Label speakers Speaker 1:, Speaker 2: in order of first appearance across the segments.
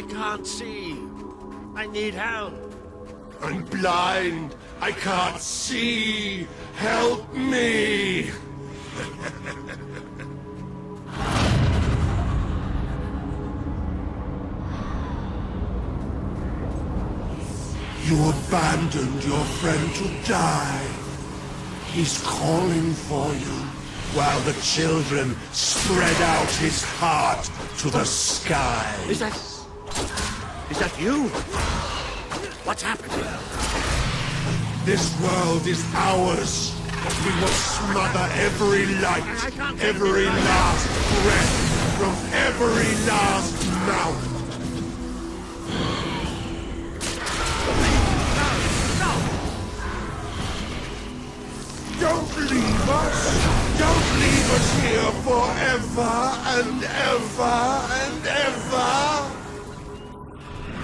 Speaker 1: I can't see. I need help.
Speaker 2: I'm blind. I can't see. Help me. You abandoned your friend to die. He's calling for you, while the children spread out his heart to the sky.
Speaker 1: Is that you? What's happening?
Speaker 2: This world is ours. We will smother every light, every last breath, from every last mouth. Don't leave us! Don't leave us here forever and ever and ever!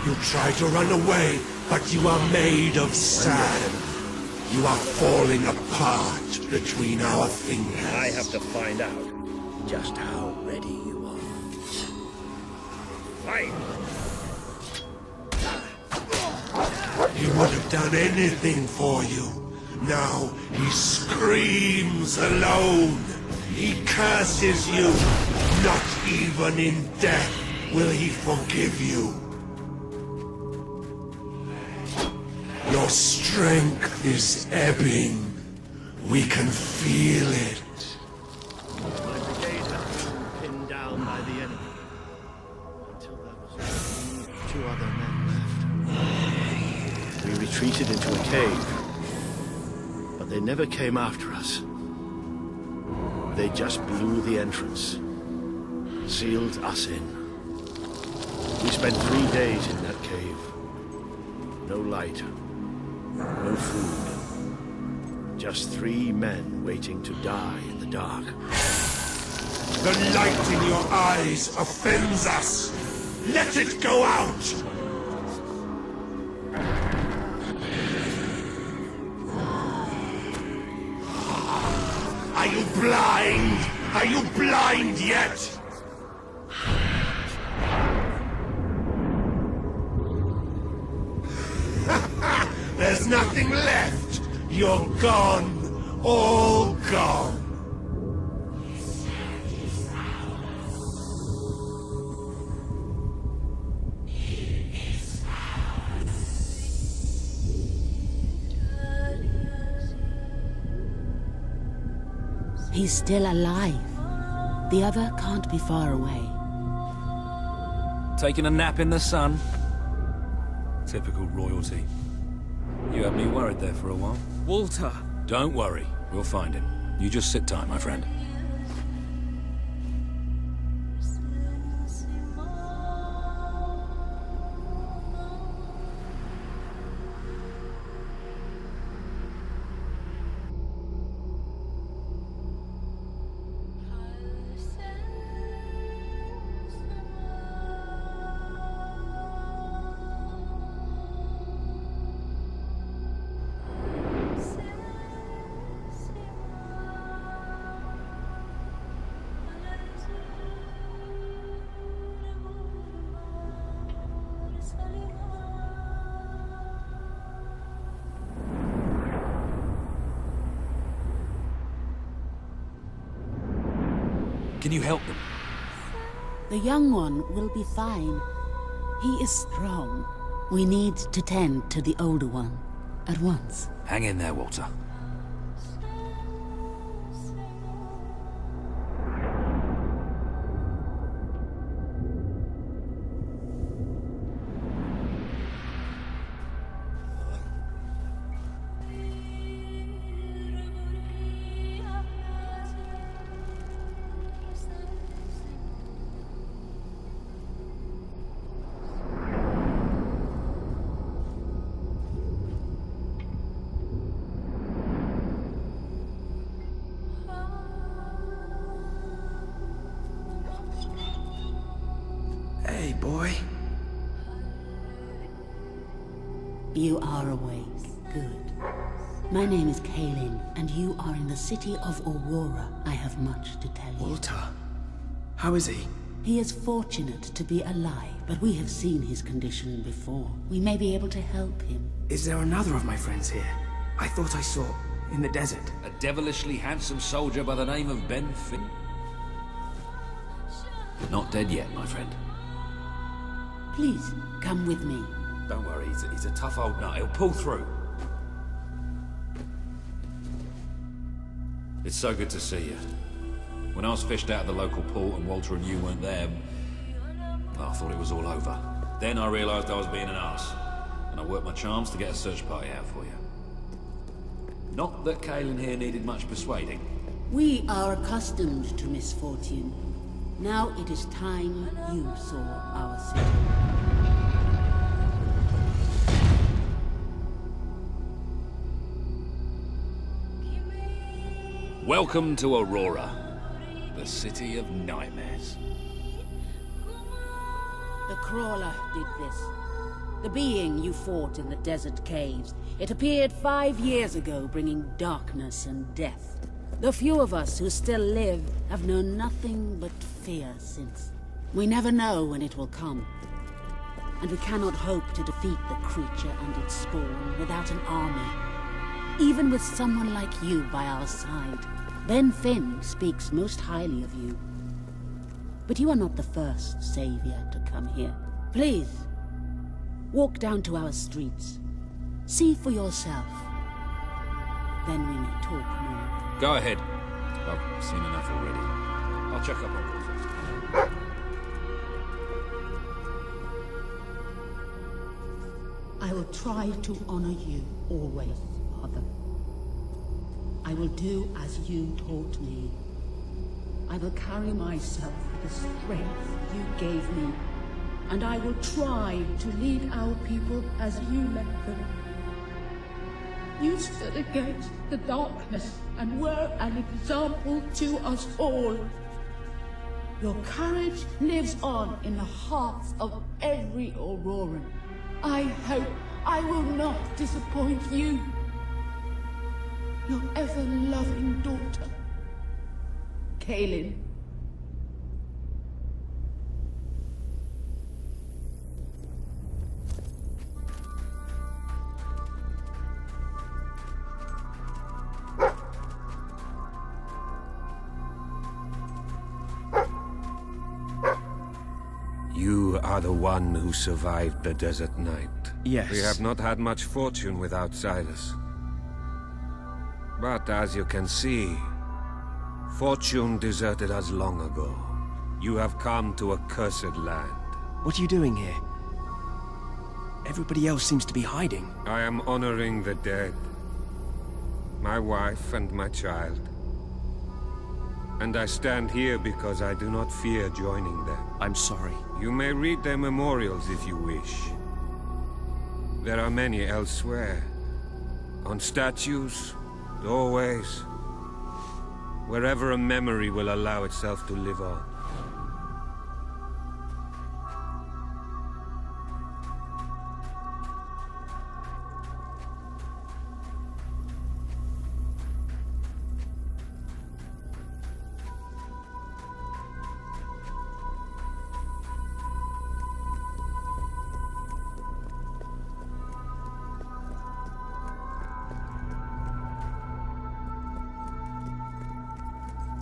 Speaker 2: You try to run away, but you are made of sand. You are falling apart between our fingers.
Speaker 1: I have to find out just how ready you are. Fight!
Speaker 2: He would have done anything for you. Now he screams alone. He curses you. Not even in death will he forgive you. Your strength is ebbing. We can feel it.
Speaker 1: My brigade had been pinned down by the enemy. Until there was only 2 other men left. We retreated into a cave. But they never came after us. They just blew the entrance. Sealed us in. We spent 3 days in that cave. No light. No food. Just 3 men waiting to die in the dark.
Speaker 2: The light in your eyes offends us. Let it go out! Are you blind? Are you blind yet? There's nothing left. You're gone. All gone.
Speaker 3: He's still alive. The other can't be far away.
Speaker 4: Taking a nap in the sun? Typical royalty. You had me worried there for a while.
Speaker 5: Walter!
Speaker 4: Don't worry, we'll find him. You just sit tight, my friend. Can you help them?
Speaker 3: The young one will be fine. He is strong. We need to tend to the older one at once.
Speaker 4: Hang in there, Walter.
Speaker 5: Hey, boy.
Speaker 3: You are awake. Good. My name is Kaelyn, and you are in the city of Aurora. I have much to tell you.
Speaker 5: Walter. How is he?
Speaker 3: He is fortunate to be alive, but we have seen his condition before. We may be able to help him.
Speaker 5: Is there another of my friends here? I thought I saw in the desert.
Speaker 4: A devilishly handsome soldier by the name of Ben Finn? Not dead yet, my friend.
Speaker 3: Please, come with me.
Speaker 4: Don't worry, he's a tough old nut. He'll pull through. It's so good to see you. When I was fished out of the local port and Walter and you weren't there, well, I thought it was all over. Then I realized I was being an arse, and I worked my charms to get a search party out for you. Not that Kaelyn here needed much persuading.
Speaker 3: We are accustomed to misfortune. Now it is time you saw our city.
Speaker 4: Welcome to Aurora, the city of nightmares.
Speaker 3: The Crawler did this. The being you fought in the desert caves. It appeared 5 years ago, bringing darkness and death. The few of us who still live have known nothing but fear since. We never know when it will come. And we cannot hope to defeat the creature and its spawn without an army. Even with someone like you by our side. Ben Finn speaks most highly of you. But you are not the first savior to come here. Please, walk down to our streets. See for yourself. Then we may talk more.
Speaker 4: Go ahead. I've seen enough already. I'll check up on Walter.
Speaker 3: I will try to honor you always, Father. I will do as you taught me. I will carry myself with the strength you gave me, and I will try to lead our people as you led them. You stood against the darkness and were an example to us all. Your courage lives on in the hearts of every Auroran. I hope I will not disappoint you. Your ever-loving daughter, Kaelyn.
Speaker 6: You are the one who survived the desert night.
Speaker 5: Yes.
Speaker 6: We have not had much fortune with outsiders. But as you can see, fortune deserted us long ago. You have come to a cursed land.
Speaker 5: What are you doing here? Everybody else seems to be hiding.
Speaker 6: I am honoring the dead. My wife and my child. And I stand here because I do not fear joining them.
Speaker 5: I'm sorry.
Speaker 6: You may read their memorials if you wish. There are many elsewhere. On statues, doorways, wherever a memory will allow itself to live on.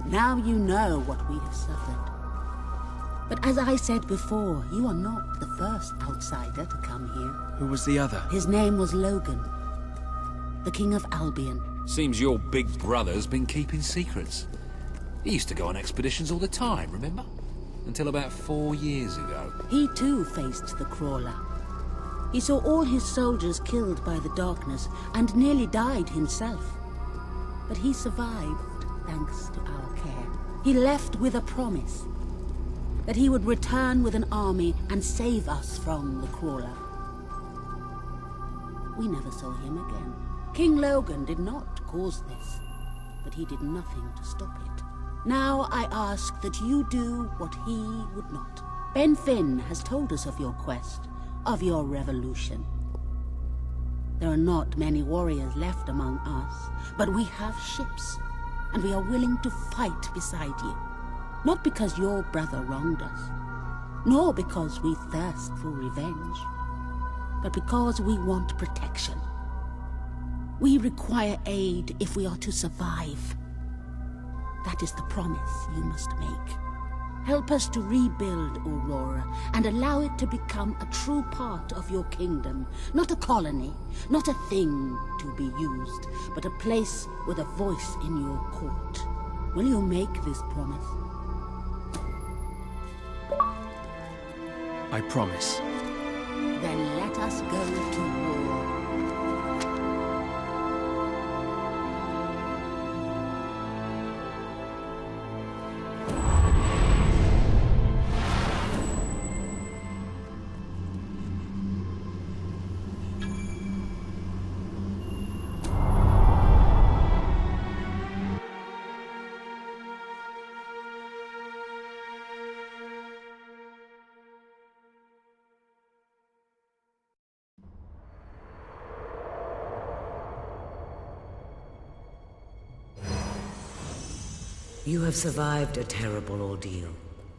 Speaker 3: Now you know what we have suffered. But as I said before, you are not the first outsider to come here.
Speaker 5: Who was the other?
Speaker 3: His name was Logan, the King of Albion.
Speaker 4: Seems your big brother's been keeping secrets. He used to go on expeditions all the time, remember? Until about 4 years ago.
Speaker 3: He too faced the Crawler. He saw all his soldiers killed by the darkness and nearly died himself. But he survived thanks to our care. He left with a promise that he would return with an army and save us from the Crawler. We never saw him again. King Logan did not cause this, but he did nothing to stop it. Now I ask that you do what he would not. Ben Finn has told us of your quest, of your revolution. There are not many warriors left among us, but we have ships, and we are willing to fight beside you. Not because your brother wronged us, nor because we thirst for revenge, but because we want protection. We require aid if we are to survive. That is the promise you must make. Help us to rebuild Aurora and allow it to become a true part of your kingdom. Not a colony, not a thing to be used, but a place with a voice in your court. Will you make this promise?
Speaker 7: I promise.
Speaker 3: Then let us go to war.
Speaker 8: You have survived a terrible ordeal,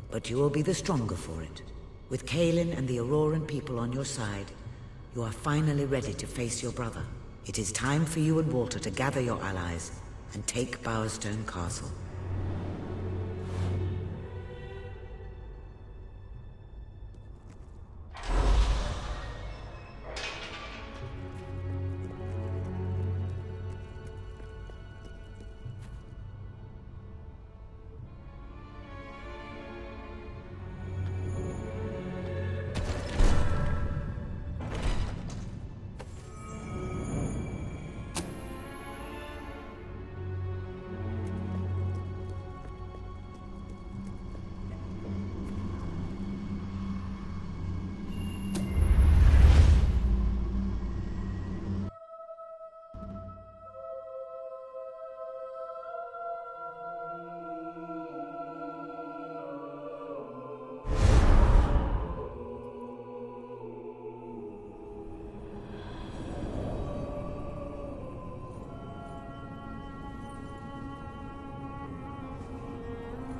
Speaker 8: but you will be the stronger for it. With Kaelyn and the Auroran people on your side, you are finally ready to face your brother. It is time for you and Walter to gather your allies and take Bowerstone Castle.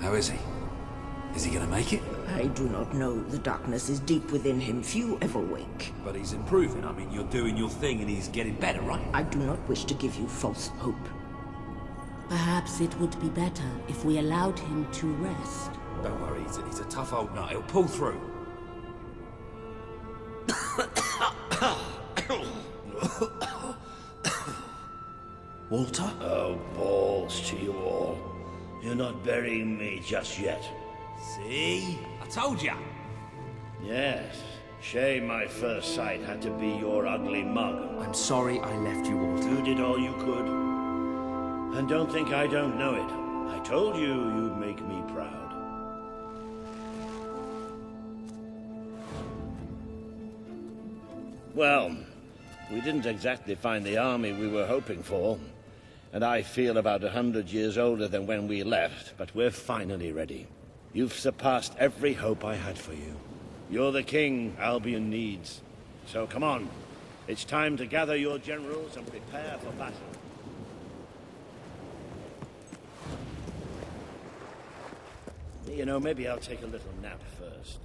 Speaker 4: How is he? Is he gonna make it?
Speaker 9: I do not know. The darkness is deep within him. Few ever wake.
Speaker 4: But he's improving. I mean, you're doing your thing and he's getting better, right?
Speaker 9: I do not wish to give you false hope.
Speaker 3: Perhaps it would be better if we allowed him to rest.
Speaker 4: Don't worry, he's a tough old nut. He'll pull through.
Speaker 1: Walter? Oh, balls to you all. You're not burying me just yet.
Speaker 4: See? I told ya!
Speaker 1: Yes. Shame my first sight had to be your ugly mug.
Speaker 7: I'm sorry I left you, Walter.
Speaker 1: You did all you could. And don't think I don't know it. I told you you'd make me proud. Well, we didn't exactly find the army we were hoping for. And I feel about 100 years older than when we left, but we're finally ready. You've surpassed every hope I had for you. You're the king Albion needs. So come on. It's time to gather your generals and prepare for battle. You know, maybe I'll take a little nap first.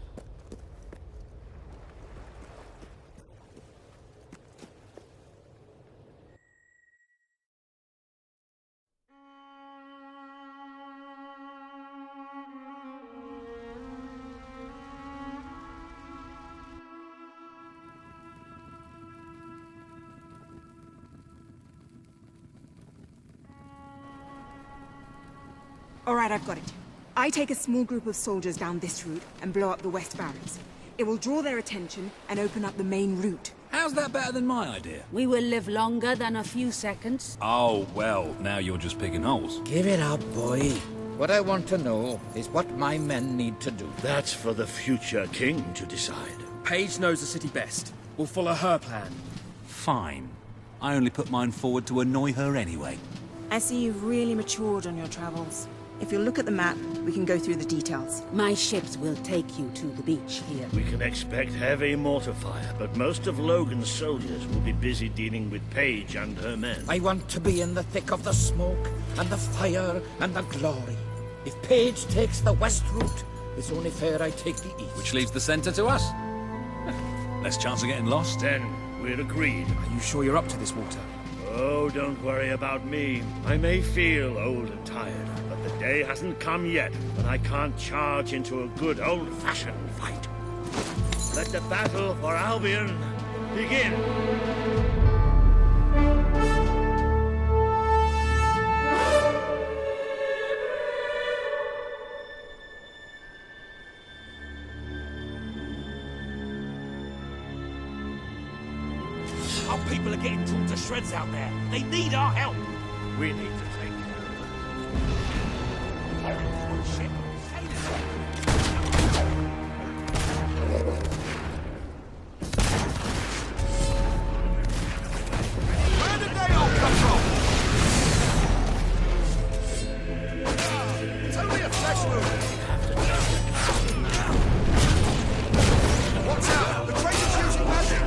Speaker 10: All right, I've got it. I take a small group of soldiers down this route and blow up the west barracks. It will draw their attention and open up the main route.
Speaker 4: How's that better than my idea?
Speaker 3: We will live longer than a few seconds.
Speaker 4: Oh, well, now you're just picking holes.
Speaker 11: Give it up, boy. What I want to know is what my men need to do.
Speaker 1: That's for the future king to decide.
Speaker 7: Paige knows the city best. We'll follow her plan.
Speaker 4: Fine. I only put mine forward to annoy her anyway.
Speaker 10: I see you've really matured on your travels. If you look at the map, we can go through the details.
Speaker 3: My ships will take you to the beach here.
Speaker 1: We can expect heavy mortar fire, but most of Logan's soldiers will be busy dealing with Paige and her men.
Speaker 11: I want to be in the thick of the smoke, and the fire, and the glory. If Paige takes the west route, it's only fair I take the east.
Speaker 4: Which leaves the center to us. Less chance of getting lost.
Speaker 1: Then we're agreed.
Speaker 7: Are you sure you're up to this, Walter?
Speaker 1: Oh, don't worry about me. I may feel old and tired, but the day hasn't come yet when I can't charge into a good old-fashioned fight. Let the battle for Albion begin.
Speaker 12: Our people are getting torn to shreds out there. They need our help.
Speaker 1: We need to take care of them.
Speaker 12: Shit. Where did they all come from? It's only a flesh wound. Watch out! The traitor's using magic.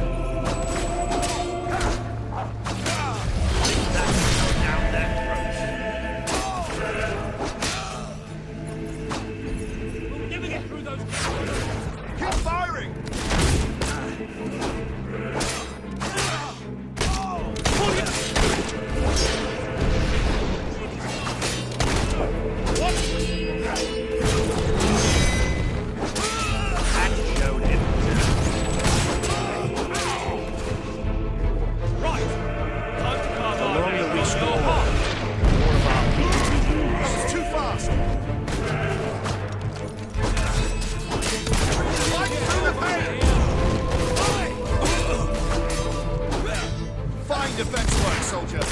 Speaker 12: Keep firing! Defense work, soldier.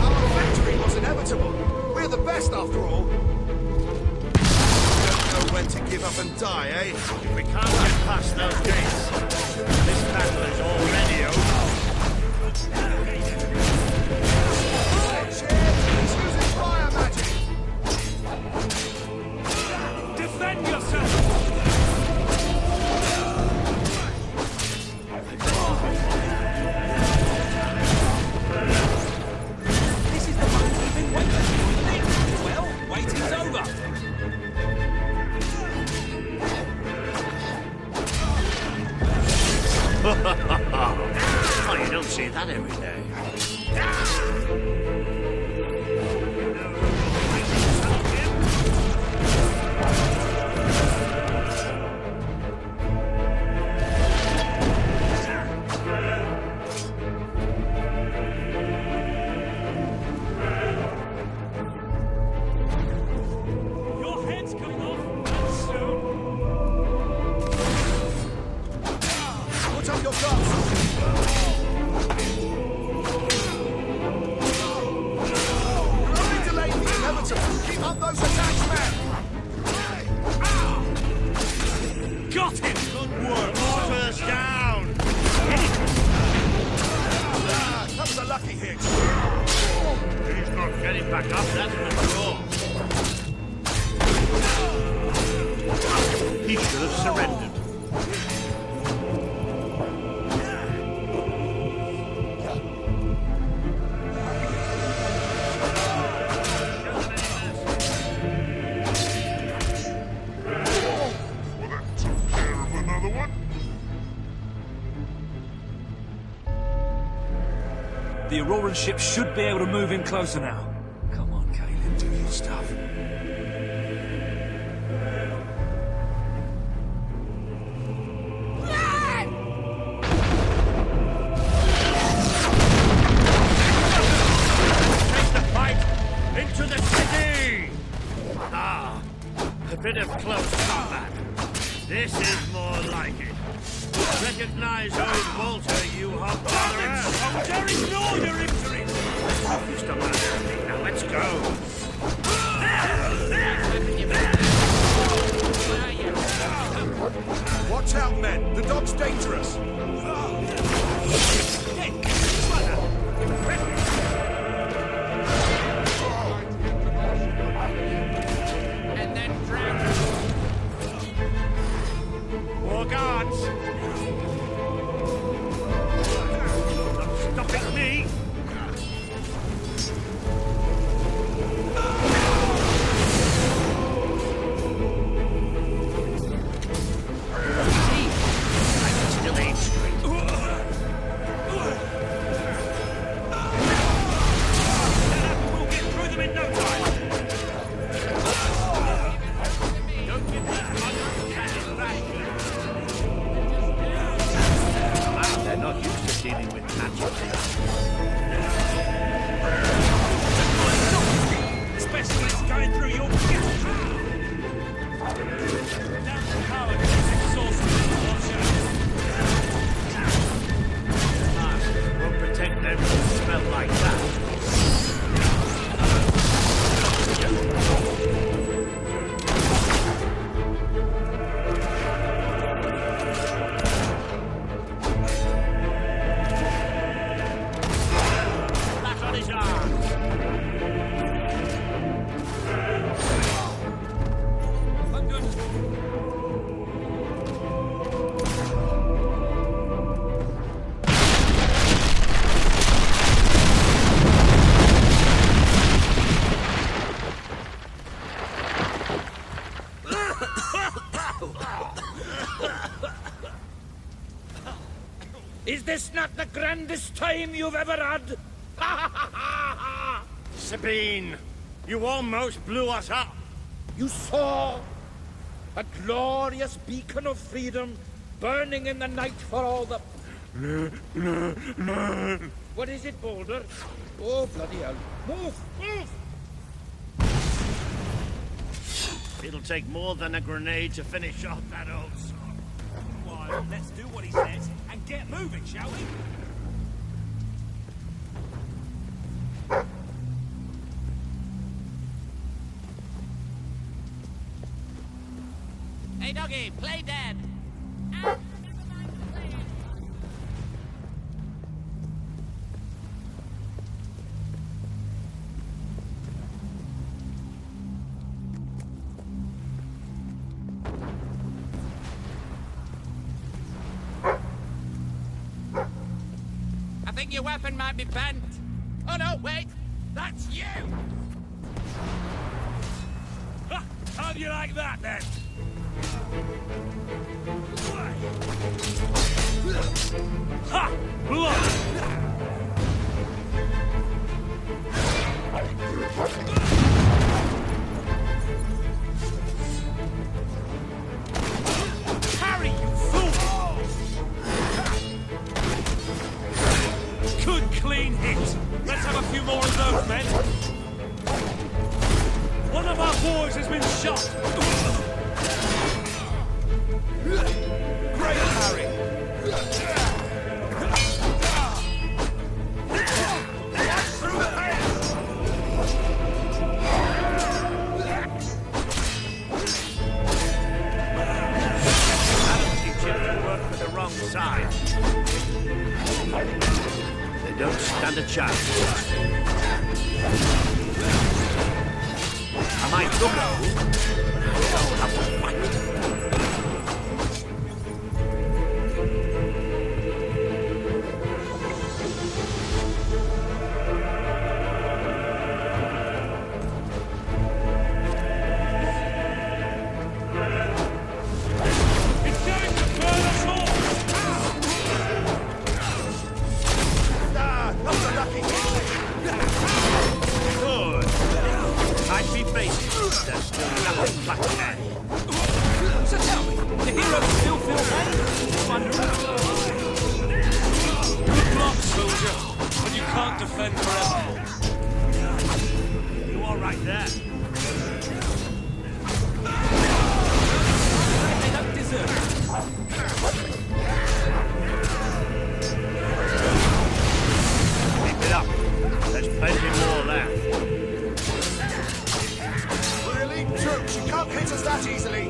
Speaker 12: Our victory was inevitable. We're the best, after all. Don't know when to give up and die, eh?
Speaker 1: If we can't get past those gates, this battle is already over.
Speaker 12: He's using fire magic. Defend yourself! Waiting's over!
Speaker 1: Oh, you don't see that every day.
Speaker 12: Got him!
Speaker 1: Good work! Mortars down!
Speaker 12: That was a lucky hit.
Speaker 1: He's not getting back up, that's for sure. He should have surrendered.
Speaker 12: The Auroran ship should be able to move in closer now.
Speaker 4: Come on, Kaelyn, do your stuff.
Speaker 1: Take the fight into the city! Ah, a bit of close combat. This is more like it. Recognize old Walter, you hobgoblin!
Speaker 12: Soldier, ignore your injury!
Speaker 1: You still want to now let's go!
Speaker 12: Watch out, men! The dog's dangerous!
Speaker 11: And then drown.
Speaker 1: More guards! Not stopping me!
Speaker 11: this not the grandest time you've ever had?
Speaker 1: Sabine, you almost blew us up.
Speaker 11: You saw a glorious beacon of freedom burning in the night for all the... What is it, Boulder? Oh, bloody hell. Move! Move!
Speaker 1: It'll take more than a grenade to finish off that old sod.
Speaker 12: Well, let's do what he says and get moving, shall we?
Speaker 13: Hey, doggy, play dead. I think your weapon might be bent. Oh no, wait! That's you!
Speaker 12: Ha! How do you like that, then? Ha! Blood! Harry, you fool! Good clean hit. Let's have a few more of those, men. One of our boys has been shot. Great, Harry. Through the head.
Speaker 1: That'll teach you to work for the wrong side. They don't stand a chance. I might look at you, but I don't have to fight.
Speaker 12: It's going to burn us all.
Speaker 1: Not so lucky. Good. Might be basic. There's still nothing but ahead.
Speaker 12: So tell me, the heroes still feel pain? Good luck, soldier, but you can't defend forever.
Speaker 1: You all right there?
Speaker 12: They don't deserve it.
Speaker 1: Keep it up. There's plenty more left.
Speaker 2: We're elite troops. You can't hit us that easily.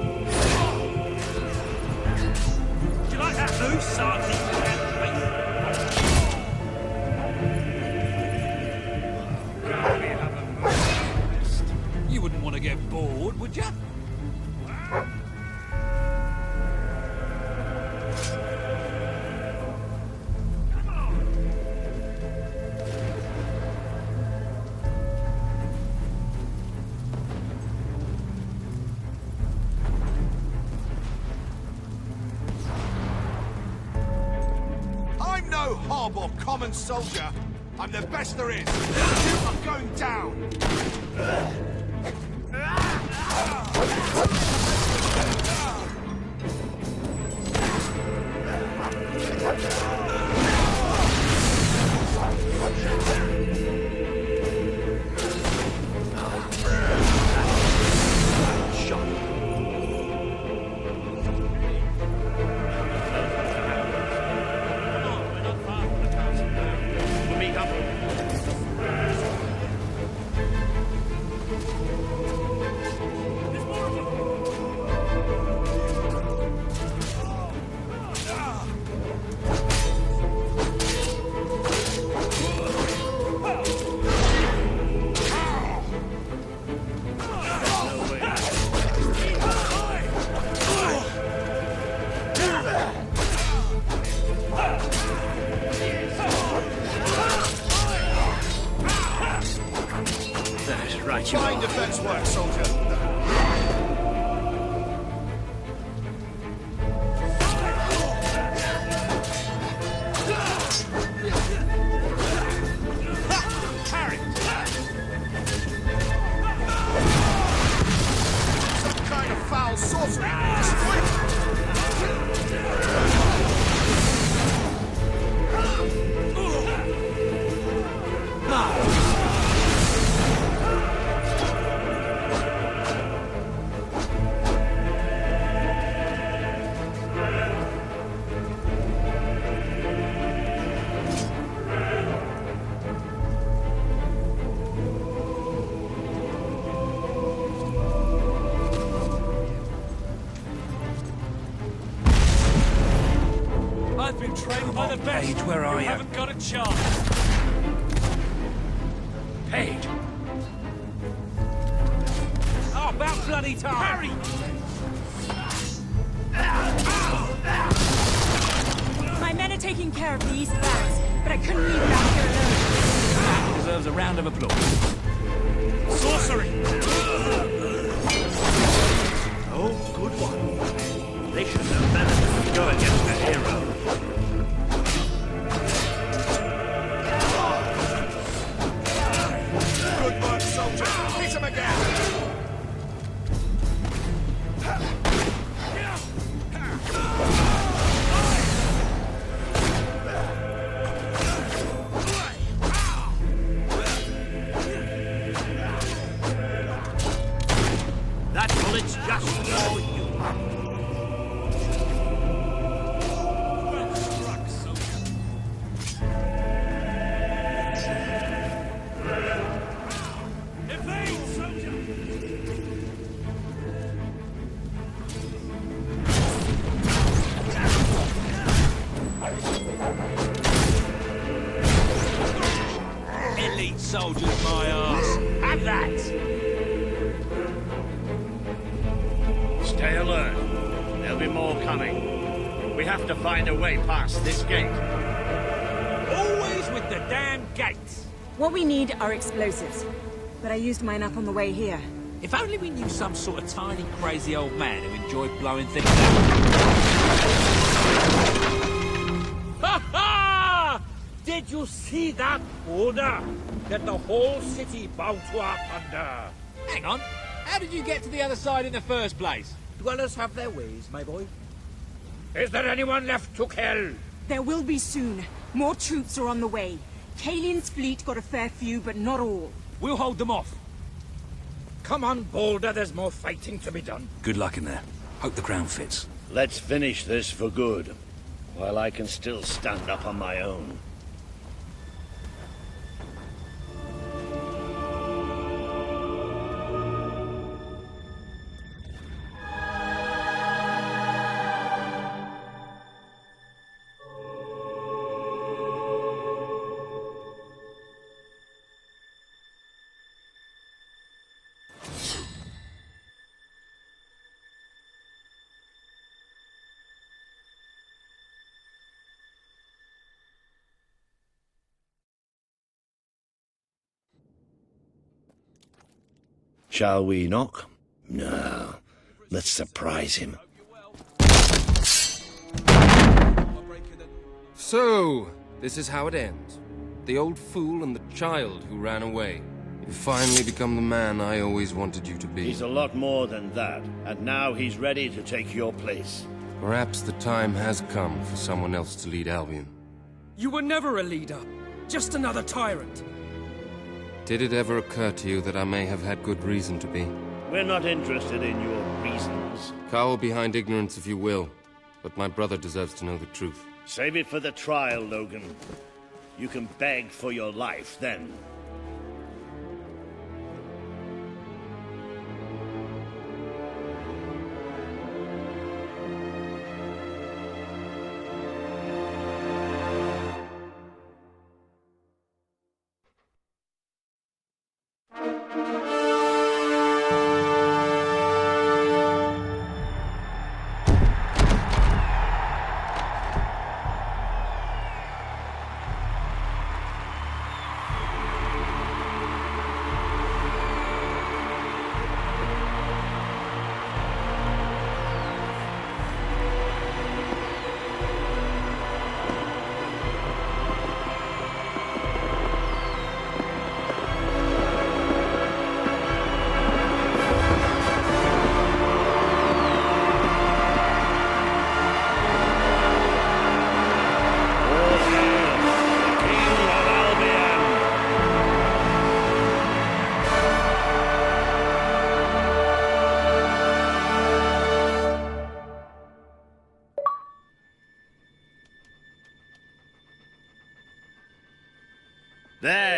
Speaker 12: Do you like that move, Sergeant? You wouldn't want to get bored, would you?
Speaker 2: I'm no hob or common soldier. I'm the best there is. You are going down. Fine defense work, soldier.
Speaker 12: I've been trained by the best.
Speaker 11: Paige, where are you?
Speaker 12: Haven't got a chance.
Speaker 11: Paige!
Speaker 12: Oh, about bloody time! Harry!
Speaker 10: My men are taking care of the east barracks, but I couldn't leave it out here alone.
Speaker 12: That deserves a round of applause. Sorcery!
Speaker 1: Oh, good one. They should know better than to go against a hero.
Speaker 2: Good work, soldier. Hit him again.
Speaker 1: That bullet's just for you.
Speaker 12: Elite soldiers, my ass. Have that!
Speaker 1: Stay alert. There'll be more coming. We have to find a way past this gate.
Speaker 12: Always with the damn gates.
Speaker 10: What we need are explosives, but I used mine up on the way here.
Speaker 12: If only we knew some sort of tiny, crazy old man who enjoyed blowing things up. Ha ha! Did you see that order that the whole city bowed to our thunder? Hang on. How did you get to the other side in the first place? Dwellers have their ways, my boy. Is there anyone left to kill?
Speaker 10: There will be soon. More troops are on the way. Kaelyn's fleet got a fair few, but not all.
Speaker 12: We'll hold them off. Come on, Boulder, there's more fighting to be done.
Speaker 11: Good luck in there. Hope the crown fits.
Speaker 1: Let's finish this for good, while I can still stand up on my own. Shall we knock? No. Let's surprise him.
Speaker 6: So, this is how it ends. The old fool and the child who ran away. You finally become the man I always wanted you to be.
Speaker 1: He's a lot more than that, and now he's ready to take your place.
Speaker 6: Perhaps the time has come for someone else to lead Albion.
Speaker 7: You were never a leader. Just another tyrant.
Speaker 6: Did it ever occur to you that I may have had good reason to be?
Speaker 1: We're not interested in your reasons.
Speaker 6: Cower behind ignorance if you will, but my brother deserves to know the truth.
Speaker 1: Save it for the trial, Logan. You can beg for your life then.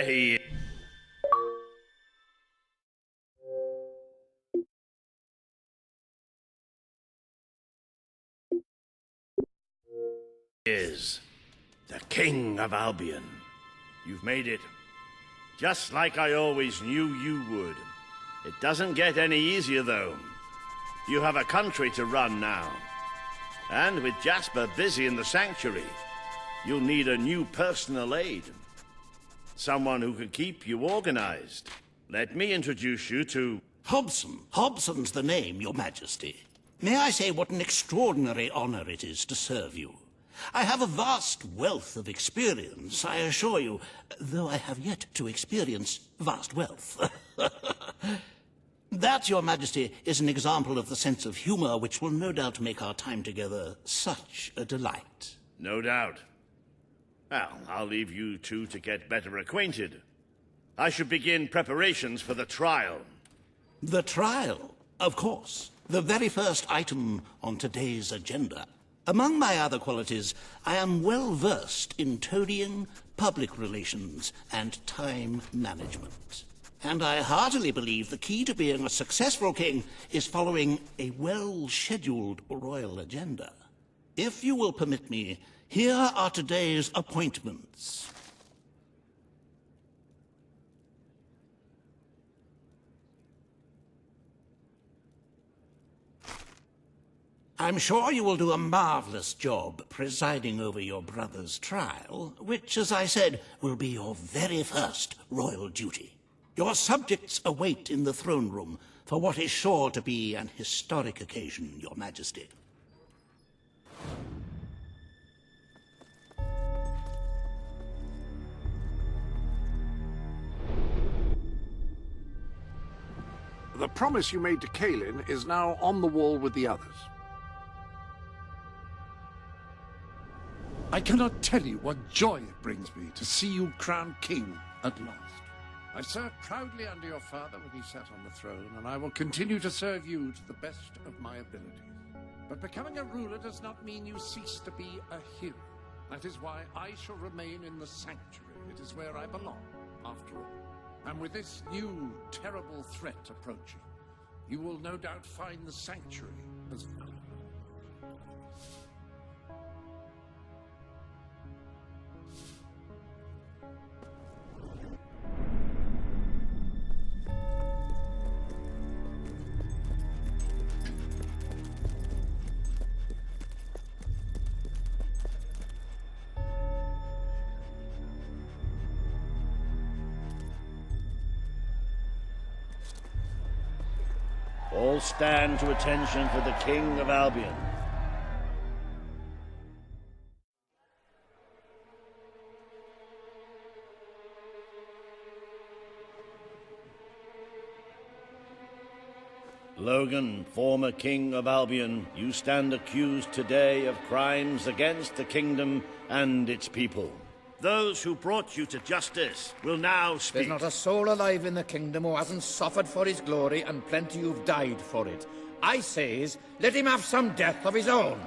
Speaker 1: There he is. The King of Albion. You've made it. Just like I always knew you would. It doesn't get any easier, though. You have a country to run now. And with Jasper busy in the sanctuary, you'll need a new personal aide. Someone who can keep you organized. Let me introduce you to...
Speaker 14: Hobson. Hobson's the name, Your Majesty. May I say what an extraordinary honor it is to serve you? I have a vast wealth of experience, I assure you, though I have yet to experience vast wealth. That, Your Majesty, is an example of the sense of humor which will no doubt make our time together such a delight.
Speaker 1: No doubt. Well, I'll leave you two to get better acquainted. I should begin preparations for the trial.
Speaker 14: The trial? Of course. The very first item on today's agenda. Among my other qualities, I am well versed in toadying, public relations, and time management. And I heartily believe the key to being a successful king is following a well-scheduled royal agenda. If you will permit me, here are today's appointments. I'm sure you will do a marvelous job presiding over your brother's trial, which, as I said, will be your very first royal duty. Your subjects await in the throne room for what is sure to be an historic occasion, Your Majesty.
Speaker 15: The promise you made to Kaelyn is now on the wall with the others. I cannot tell you what joy it brings me to see you crowned king at last. I served proudly under your father when he sat on the throne, and I will continue to serve you to the best of my abilities. But becoming a ruler does not mean you cease to be a hero. That is why I shall remain in the sanctuary. It is where I belong, after all. And with this new, terrible threat approaching, you will no doubt find the sanctuary as valuable.
Speaker 1: All stand to attention for the King of Albion. Logan, former King of Albion, you stand accused today of crimes against the kingdom and its people. Those who brought you to justice will now speak.
Speaker 11: There's not a soul alive in the kingdom who hasn't suffered for his glory, and plenty who've died for it. I says, let him have some death of his own.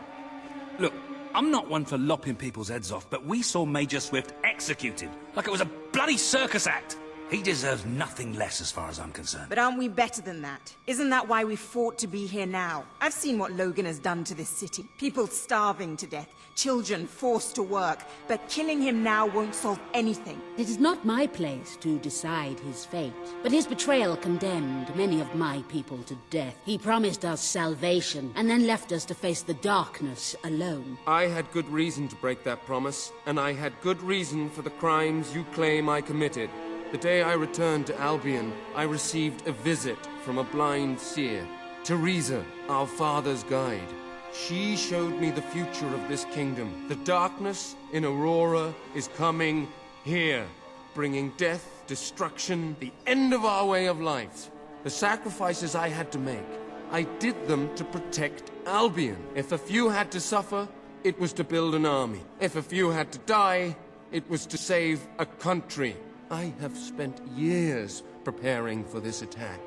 Speaker 5: Look, I'm not one for lopping people's heads off, but we saw Major Swift executed like it was a bloody circus act. He deserves nothing less as far as I'm concerned.
Speaker 10: But aren't we better than that? Isn't that why we fought to be here now? I've seen what Logan has done to this city. People starving to death, children forced to work. But killing him now won't solve anything.
Speaker 16: It is not my place to decide his fate, but his betrayal condemned many of my people to death. He promised us salvation, and then left us to face the darkness alone.
Speaker 6: I had good reason to break that promise, and I had good reason for the crimes you claim I committed. The day I returned to Albion, I received a visit from a blind seer, Teresa, our father's guide. She showed me the future of this kingdom. The darkness in Aurora is coming here, bringing death, destruction, the end of our way of life. The sacrifices I had to make, I did them to protect Albion. If a few had to suffer, it was to build an army. If a few had to die, it was to save a country. I have spent years preparing for this attack.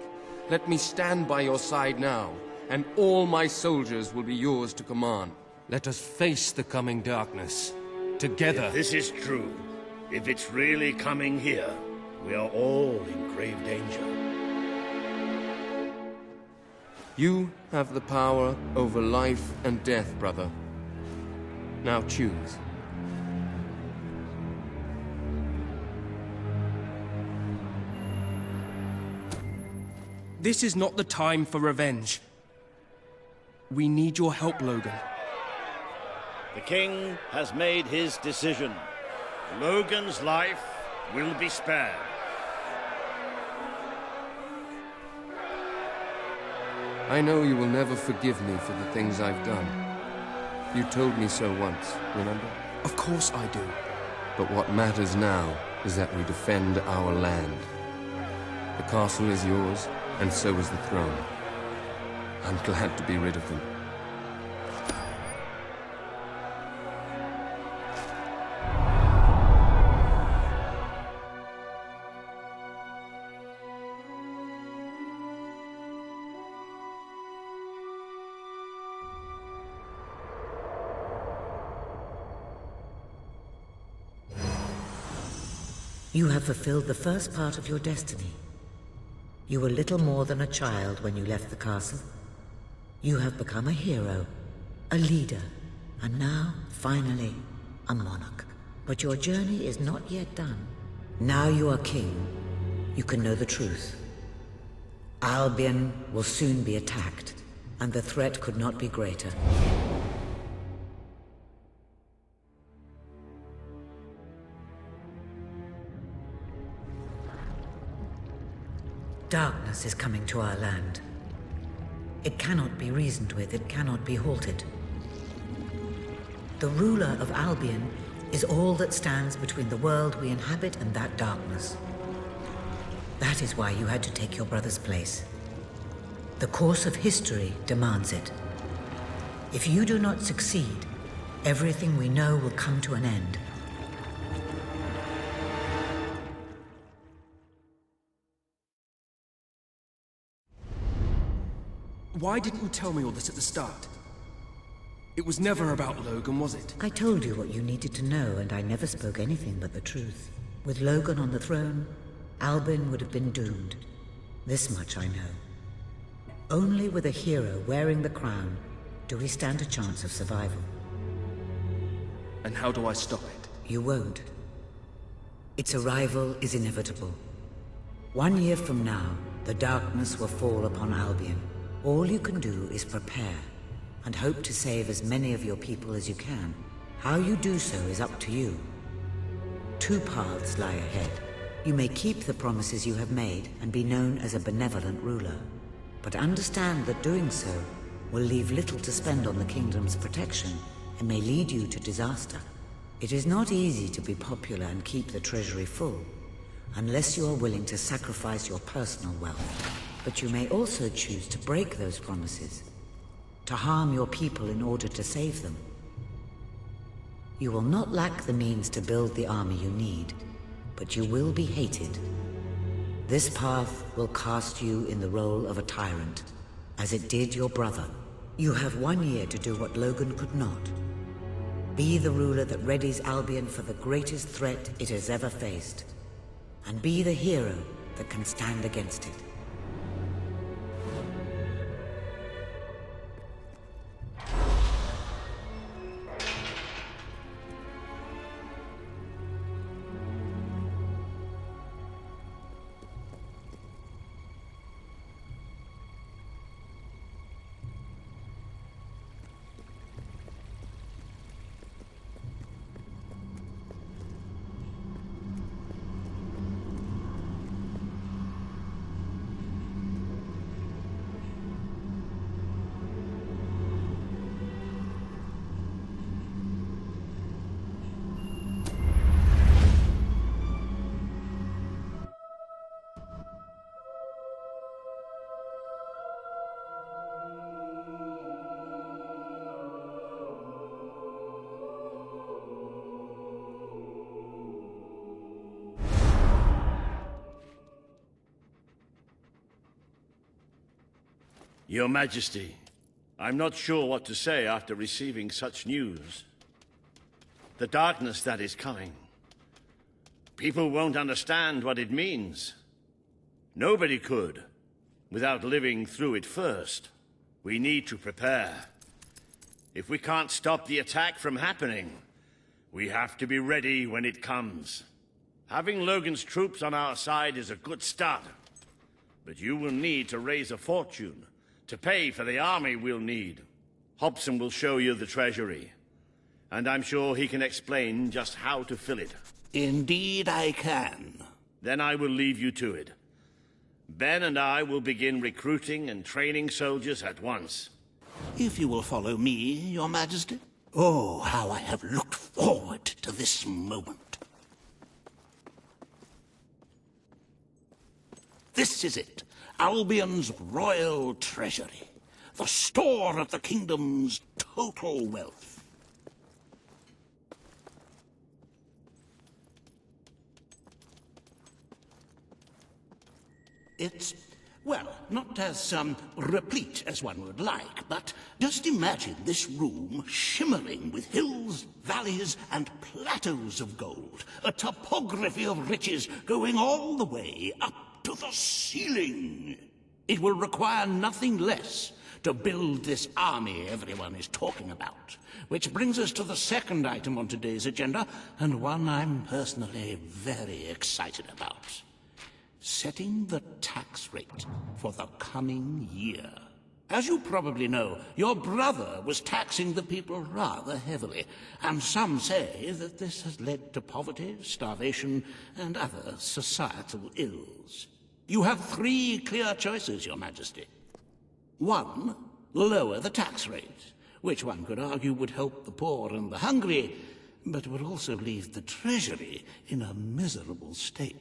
Speaker 6: Let me stand by your side now, and all my soldiers will be yours to command. Let us face the coming darkness, together.
Speaker 1: If this is true, if it's really coming here, We are all in grave danger.
Speaker 6: You have the power over life and death, brother. Now choose.
Speaker 7: This is not the time for revenge. We need your help, Logan.
Speaker 1: The king has made his decision. Logan's life will be spared.
Speaker 6: I know you will never forgive me for the things I've done. You told me so once, remember?
Speaker 7: Of course I do.
Speaker 6: But what matters now is that we defend our land. The castle is yours, and so is the throne. I'm glad to be rid of them.
Speaker 8: You have fulfilled the first part of your destiny. You were little more than a child when you left the castle. You have become a hero, a leader, and now, finally, a monarch. But your journey is not yet done. Now you are king. You can know the truth. Albion will soon be attacked, and the threat could not be greater. Darkness is coming to our land. It cannot be reasoned with, it cannot be halted. The ruler of Albion is all that stands between the world we inhabit and that darkness. That is why you had to take your brother's place. The course of history demands it. If you do not succeed, everything we know will come to an end.
Speaker 7: Why didn't you tell me all this at the start? It was never about Logan, was it?
Speaker 8: I told you what you needed to know, and I never spoke anything but the truth. With Logan on the throne, Albion would have been doomed. This much I know. Only with a hero wearing the crown do we stand a chance of survival.
Speaker 7: And how do I stop it?
Speaker 8: You won't. Its arrival is inevitable. 1 year from now, the darkness will fall upon Albion. All you can do is prepare, and hope to save as many of your people as you can. How you do so is up to you. 2 paths lie ahead. You may keep the promises you have made and be known as a benevolent ruler. But understand that doing so will leave little to spend on the kingdom's protection and may lead you to disaster. It is not easy to be popular and keep the treasury full, unless you are willing to sacrifice your personal wealth. But you may also choose to break those promises, to harm your people in order to save them. You will not lack the means to build the army you need, but you will be hated. This path will cast you in the role of a tyrant, as it did your brother. You have 1 year to do what Logan could not. Be the ruler that readies Albion for the greatest threat it has ever faced, and be the hero that can stand against it.
Speaker 1: Your Majesty, I'm not sure what to say after receiving such news. The darkness that is coming People won't understand what it means. Nobody could, without living through it first. We need to prepare. If we can't stop the attack from happening, we have to be ready when it comes. Having Logan's troops on our side is a good start. But you will need to raise a fortune to pay for the army we'll need. Hobson will show you the treasury, and I'm sure he can explain just how to fill it.
Speaker 14: Indeed I can.
Speaker 1: Then I will leave you to it. Ben and I will begin recruiting and training soldiers at once.
Speaker 14: If you will follow me, Your Majesty. Oh, how I have looked forward to this moment. This is it, Albion's royal treasury, the store of the kingdom's total wealth. It's, well, not as replete as one would like, but just imagine this room shimmering with hills, valleys, and plateaus of gold, a topography of riches going all the way up to the ceiling. It will require nothing less to build this army everyone is talking about. Which brings us to the second item on today's agenda, and one I'm personally very excited about. Setting the tax rate for the coming year. As you probably know, your brother was taxing the people rather heavily, and some say that this has led to poverty, starvation, and other societal ills. You have 3 clear choices, Your Majesty. 1, lower the tax rate, which one could argue would help the poor and the hungry, but would also leave the treasury in a miserable state.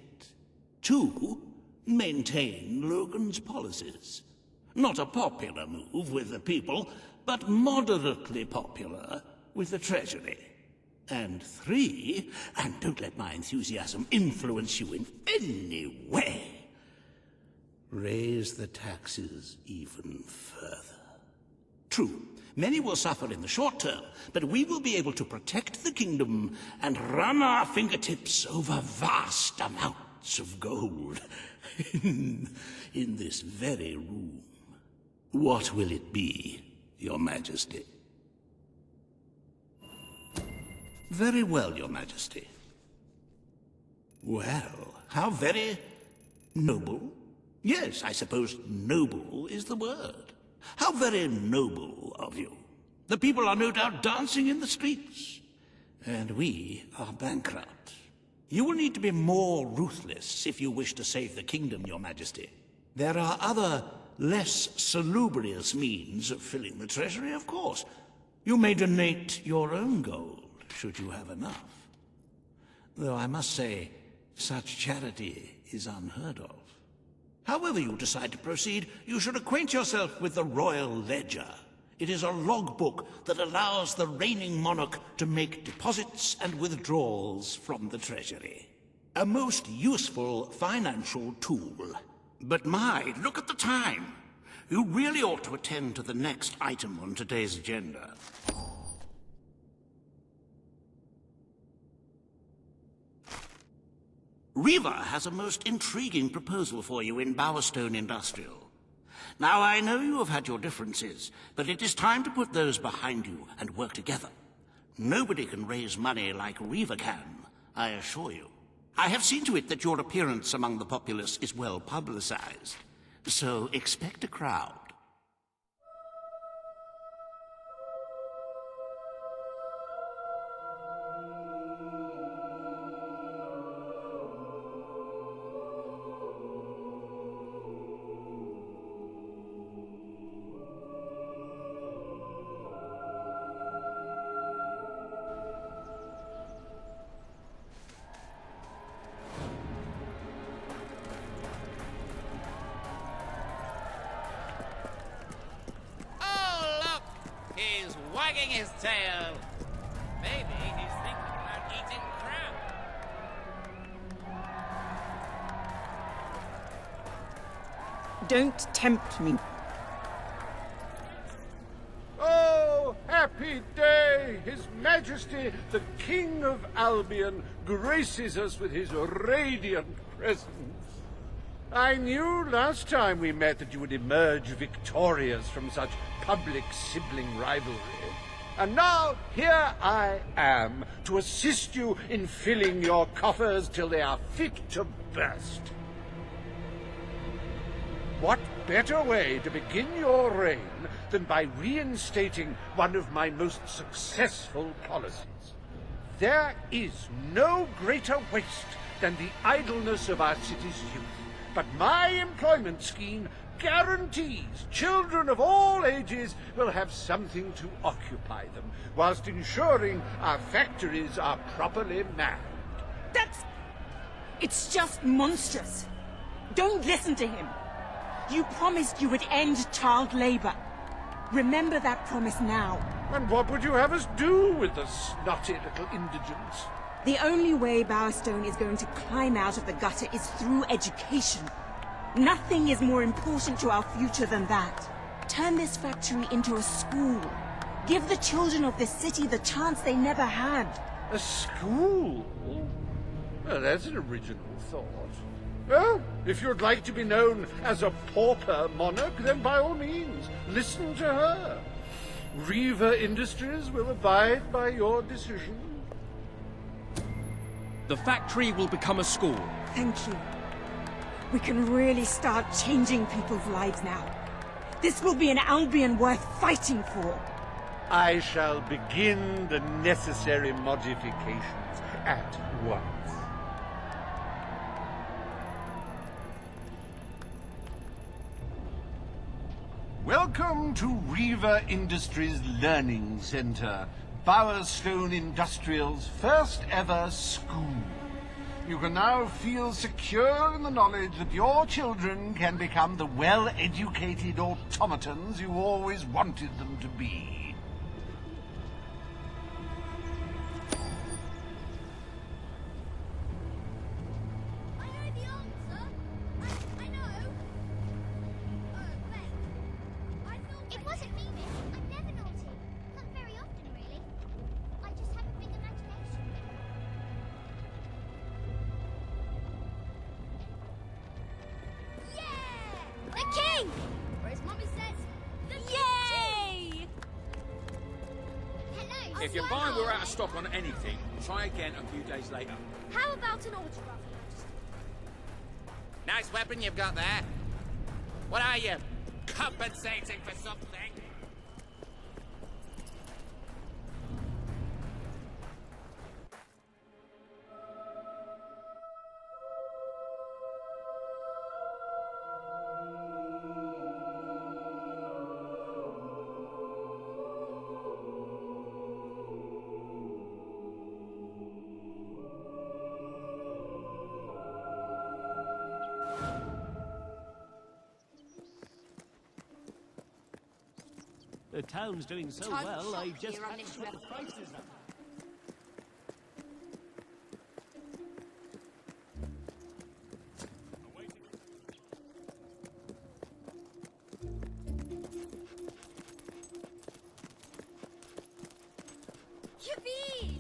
Speaker 14: 2, maintain Logan's policies. Not a popular move with the people, but moderately popular with the treasury. And 3, and don't let my enthusiasm influence you in any way, raise the taxes even further. True, many will suffer in the short term, but we will be able to protect the kingdom and run our fingertips over vast amounts of gold in this very room. What will it be, Your Majesty? Very well, Your Majesty. Well, how very noble. Yes, I suppose noble is the word. How very noble of you. The people are no doubt dancing in the streets, and we are bankrupt. You will need to be more ruthless if you wish to save the kingdom, Your Majesty. There are other, less salubrious means of filling the treasury, of course. You may donate your own gold, should you have enough. Though I must say, such charity is unheard of. However you decide to proceed, you should acquaint yourself with the Royal Ledger. It is a logbook that allows the reigning monarch to make deposits and withdrawals from the treasury. A most useful financial tool. But my, look at the time. You really ought to attend to the next item on today's agenda. Riva has a most intriguing proposal for you in Bowerstone Industrial. Now, I know you have had your differences, but it is time to put those behind you and work together. Nobody can raise money like Riva can, I assure you. I have seen to it that your appearance among the populace is well publicized, so expect a crowd.
Speaker 13: Wagging his tail. Maybe he's thinking about eating crab.
Speaker 10: Don't tempt me.
Speaker 15: Oh, happy day! Hooray! His Majesty, the King of Albion, graces us with his radiant presence. I knew last time we met that you would emerge victorious from such public sibling rivalry. And now, here I am, to assist you in filling your coffers till they are fit to burst. What better way to begin your reign than by reinstating one of my most successful policies? There is no greater waste than the idleness of our city's youth, but my employment scheme guarantees children of all ages will have something to occupy them, whilst ensuring our factories are properly manned.
Speaker 10: It's just monstrous. Don't listen to him. You promised you would end child labor. Remember that promise now.
Speaker 15: And what would you have us do with the snotty little indigents?
Speaker 10: The only way Bowerstone is going to climb out of the gutter is through education. Nothing is more important to our future than that. Turn this factory into a school. Give the children of this city the chance they never had.
Speaker 15: A school? Well, that's an original thought. Well, if you'd like to be known as a pauper monarch, then by all means, listen to her. Reaver Industries will abide by your decision.
Speaker 7: The factory will become a school.
Speaker 10: Thank you. We can really start changing people's lives now. This will be an Albion worth fighting for.
Speaker 15: I shall begin the necessary modifications at once. Welcome to Reaver Industries Learning Center, Bowerstone Industrial's first ever school. You can now feel secure in the knowledge that your children can become the well-educated automatons you always wanted them to be.
Speaker 12: If you find we're out of stock on anything, try again a few days later.
Speaker 17: How about an autograph?
Speaker 13: Nice weapon you've got there. What are you? Compensating for something?
Speaker 18: The town's doing so well, I just had to put the prices up.
Speaker 17: Yippee!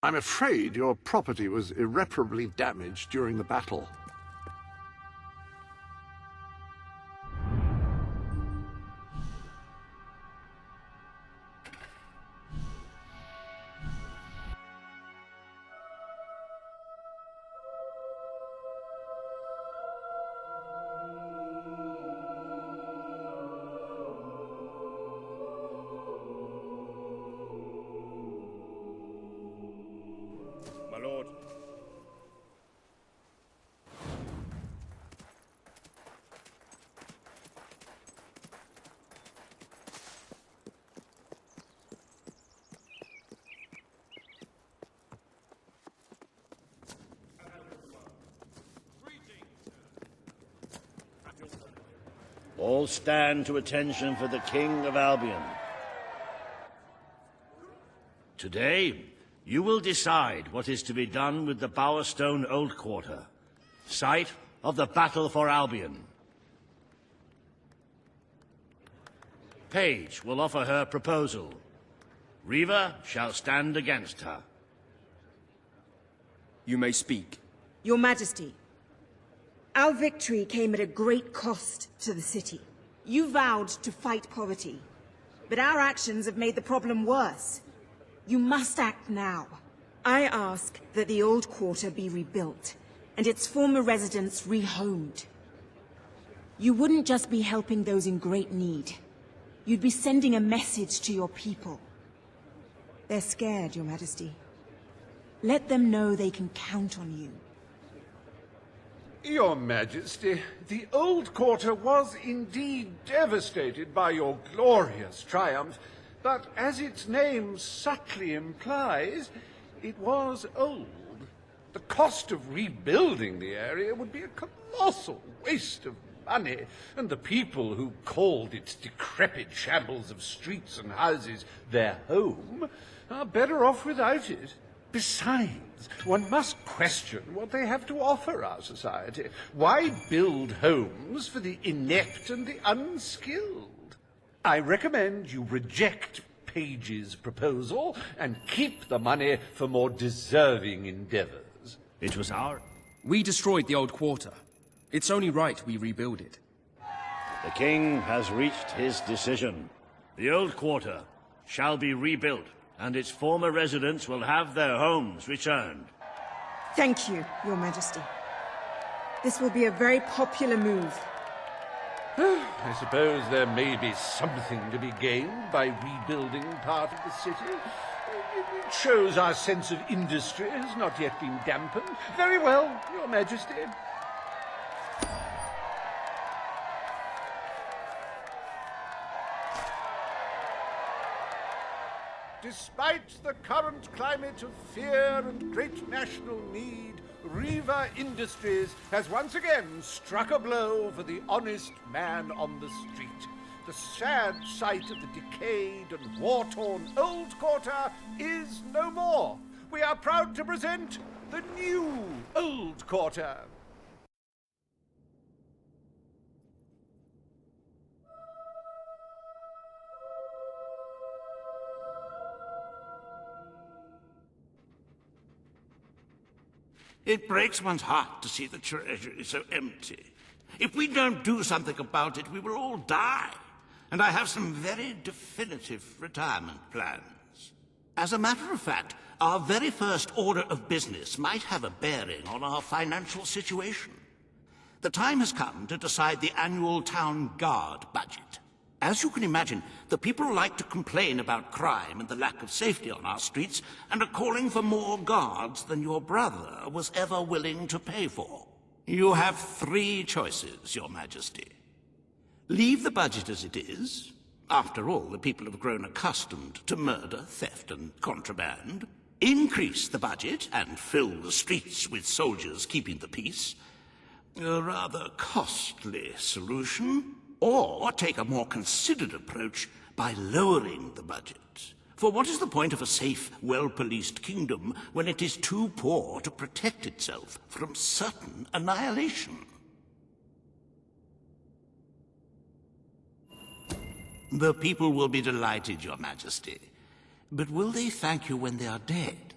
Speaker 15: I'm afraid your property was irreparably damaged during the battle.
Speaker 1: All stand to attention for the King of Albion. Today, you will decide what is to be done with the Bowerstone Old Quarter, site of the Battle for Albion. Paige will offer her proposal. Reaver shall stand against her.
Speaker 7: You may speak.
Speaker 10: Your Majesty, our victory came at a great cost to the city. You vowed to fight poverty, but our actions have made the problem worse. You must act now. I ask that the Old Quarter be rebuilt, and its former residents rehomed. You wouldn't just be helping those in great need. You'd be sending a message to your people. They're scared, Your Majesty. Let them know they can count on you.
Speaker 15: Your Majesty, the Old Quarter was indeed devastated by your glorious triumph, but as its name subtly implies, it was old. The cost of rebuilding the area would be a colossal waste of money, and the people who called its decrepit shambles of streets and houses their home are better off without it. Besides, one must question what they have to offer our society. Why build homes for the inept and the unskilled? I recommend you reject Paige's proposal and keep the money for more deserving endeavors.
Speaker 1: It was our...
Speaker 7: We destroyed the Old Quarter. It's only right we rebuild it.
Speaker 1: The King has reached his decision. The Old Quarter shall be rebuilt, and its former residents will have their homes returned.
Speaker 10: Thank you, Your Majesty. This will be a very popular move.
Speaker 15: I suppose there may be something to be gained by rebuilding part of the city. It shows our sense of industry has not yet been dampened. Very well, Your Majesty. Despite the current climate of fear and great national need, Reaver Industries has once again struck a blow for the honest man on the street. The sad sight of the decayed and war-torn Old Quarter is no more. We are proud to present the new Old Quarter.
Speaker 14: It breaks one's heart to see the treasury so empty. If we don't do something about it, we will all die. And I have some very definitive retirement plans. As a matter of fact, our very first order of business might have a bearing on our financial situation. The time has come to decide the annual town guard budget. As you can imagine, the people like to complain about crime and the lack of safety on our streets, and are calling for more guards than your brother was ever willing to pay for. You have 3 choices, Your Majesty. Leave the budget as it is. After all, the people have grown accustomed to murder, theft, and contraband. Increase the budget and fill the streets with soldiers keeping the peace. A rather costly solution. Or take a more considered approach by lowering the budget. For what is the point of a safe, well-policed kingdom when it is too poor to protect itself from certain annihilation? The people will be delighted, Your Majesty. But will they thank you when they are dead?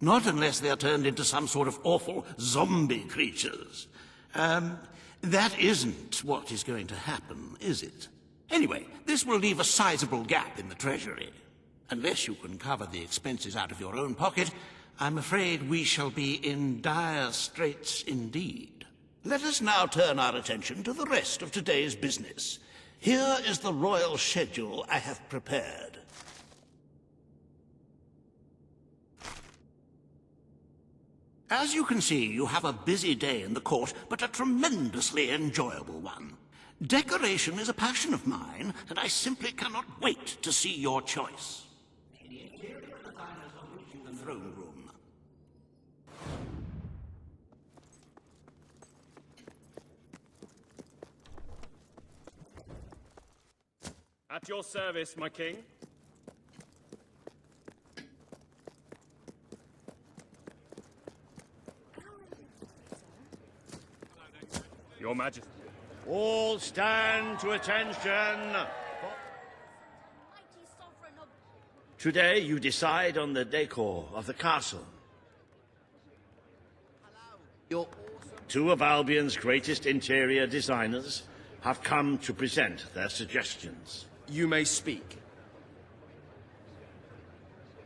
Speaker 14: Not unless they are turned into some sort of awful zombie creatures. That isn't what is going to happen, is it? Anyway, this will leave a sizable gap in the treasury. Unless you can cover the expenses out of your own pocket, I'm afraid we shall be in dire straits indeed. Let us now turn our attention to the rest of today's business. Here is the royal schedule I have prepared. As you can see, you have a busy day in the court, but a tremendously enjoyable one. Decoration is a passion of mine, and I simply cannot wait to see your choice. The throne room.
Speaker 19: At your service, my king. Your Majesty.
Speaker 1: All stand to attention. Today you decide on the decor of the castle. Two of Albion's greatest interior designers have come to present their suggestions.
Speaker 7: You may speak.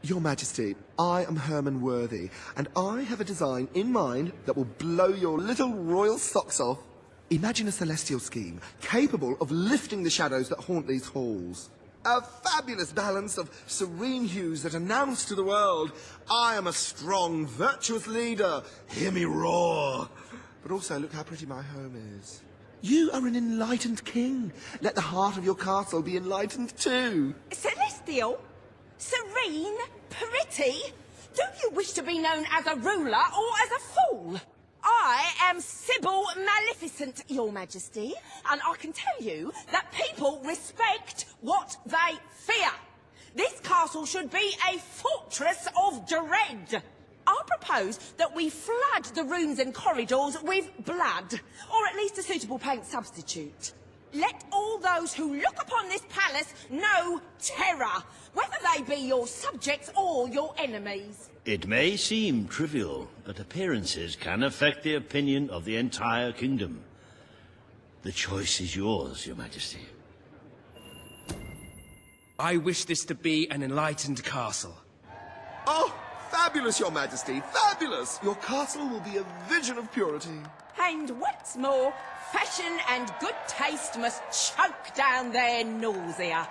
Speaker 20: Your Majesty, I am Herman Worthy, and I have a design in mind that will blow your little royal socks off. Imagine a celestial scheme capable of lifting the shadows that haunt these halls. A fabulous balance of serene hues that announce to the world, I am a strong, virtuous leader. Hear me roar. But also, look how pretty my home is. You are an enlightened king. Let the heart of your castle be enlightened too.
Speaker 10: Celestial? Serene? Pretty? Do you wish to be known as a ruler or as a fool? I am Sybil Maleficent, Your Majesty, and I can tell you that people respect what they fear. This castle should be a fortress of dread. I propose that we flood the rooms and corridors with blood, or at least a suitable paint substitute. Let all those who look upon this palace know terror, whether they be your subjects or your enemies.
Speaker 1: It may seem trivial, but appearances can affect the opinion of the entire kingdom. The choice is yours, Your Majesty.
Speaker 7: I wish this to be an enlightened castle.
Speaker 20: Oh, fabulous, Your Majesty, fabulous! Your castle will be a vision of purity.
Speaker 10: And what's more, fashion and good taste must choke down their nausea.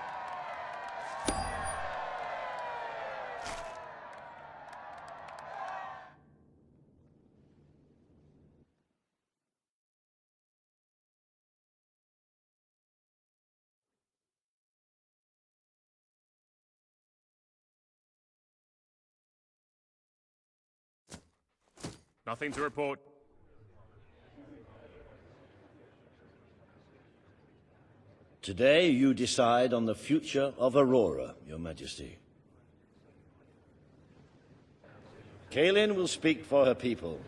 Speaker 19: Nothing to report.
Speaker 1: Today you decide on the future of Aurora, Your Majesty. Kaelyn will speak for her people.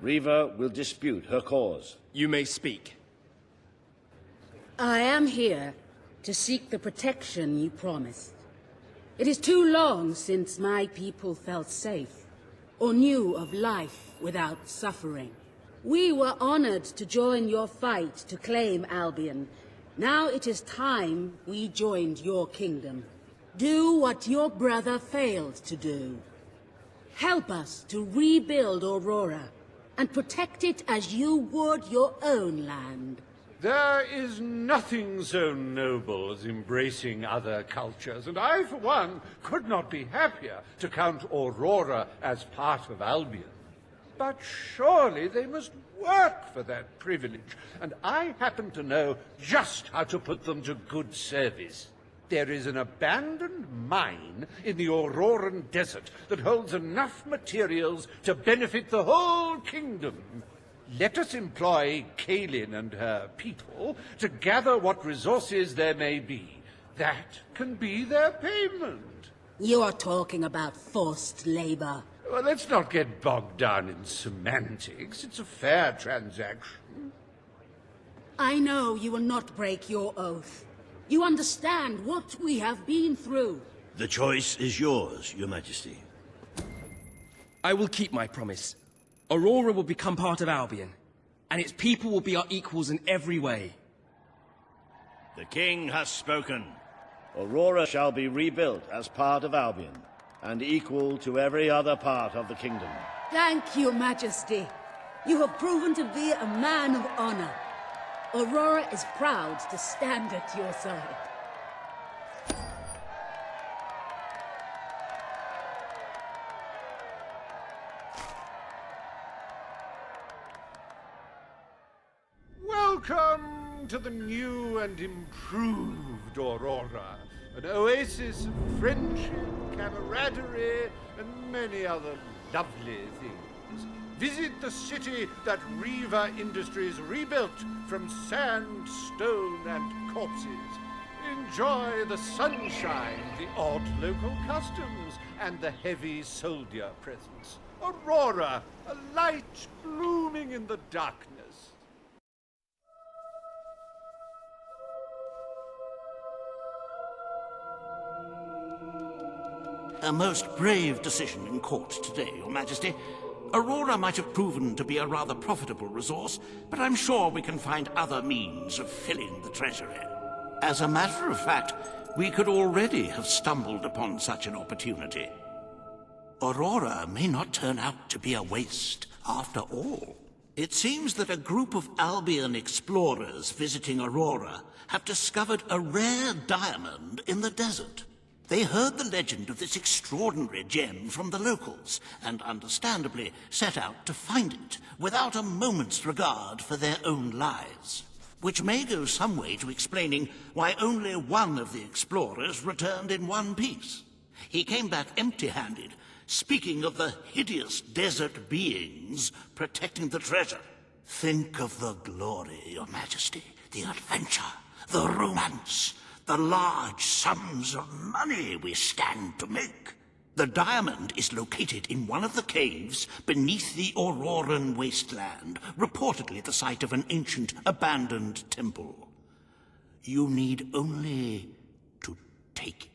Speaker 1: Riva will dispute her cause.
Speaker 7: You may speak.
Speaker 16: I am here to seek the protection you promised. It is too long since my people felt safe, or knew of life without suffering. We were honored to join your fight to claim Albion. Now it is time we joined your kingdom. Do what your brother failed to do. Help us to rebuild Aurora, and protect it as you would your own land.
Speaker 15: There is nothing so noble as embracing other cultures, and I, for one, could not be happier to count Aurora as part of Albion. But surely they must work for that privilege, and I happen to know just how to put them to good service. There is an abandoned mine in the Auroran desert that holds enough materials to benefit the whole kingdom. Let us employ Kaelyn and her people to gather what resources there may be. That can be their payment.
Speaker 16: You are talking about forced labor.
Speaker 15: Well, let's not get bogged down in semantics. It's a fair transaction.
Speaker 16: I know you will not break your oath. You understand what we have been through.
Speaker 1: The choice is yours, Your Majesty.
Speaker 7: I will keep my promise. Aurora will become part of Albion, and its people will be our equals in every way.
Speaker 1: The king has spoken. Aurora shall be rebuilt as part of Albion, and equal to every other part of the kingdom.
Speaker 16: Thank you, Majesty. You have proven to be a man of honor. Aurora is proud to stand at your side.
Speaker 15: Welcome to the new and improved Aurora, an oasis of friendship, camaraderie, and many other lovely things. Visit the city that Riva Industries rebuilt from sand, stone, and corpses. enjoy the sunshine, the odd local customs, and the heavy soldier presence. Aurora, a light blooming in the darkness.
Speaker 14: A most brave decision in court today, Your Majesty. Aurora might have proven to be a rather profitable resource, but I'm sure we can find other means of filling the treasury. As a matter of fact, we could already have stumbled upon such an opportunity. Aurora may not turn out to be a waste after all. It seems that a group of Albion explorers visiting Aurora have discovered a rare diamond in the desert. They heard the legend of this extraordinary gem from the locals, and understandably set out to find it, without a moment's regard for their own lives. Which may go some way to explaining why only one of the explorers returned in one piece. He came back empty-handed, speaking of the hideous desert beings protecting the treasure. Think of the glory, Your Majesty, the adventure, the romance, the large sums of money we stand to make. The diamond is located in one of the caves beneath the Auroran wasteland, reportedly the site of an ancient, abandoned temple. You need only to take it.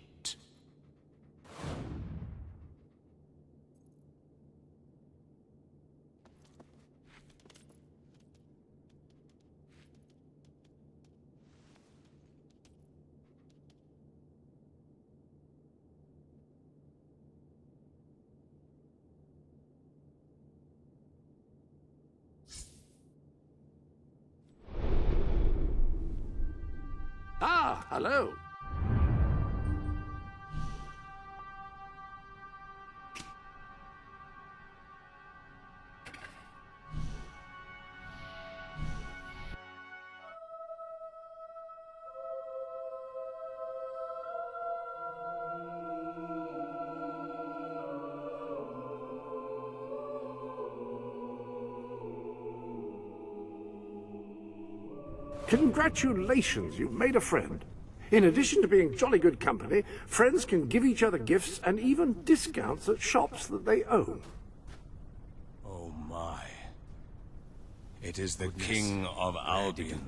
Speaker 15: Ah, hello.
Speaker 2: Congratulations, you've made a friend. In addition to being jolly good company, friends can give each other gifts and even discounts at shops that they own.
Speaker 21: Oh my. It is the King of Albion.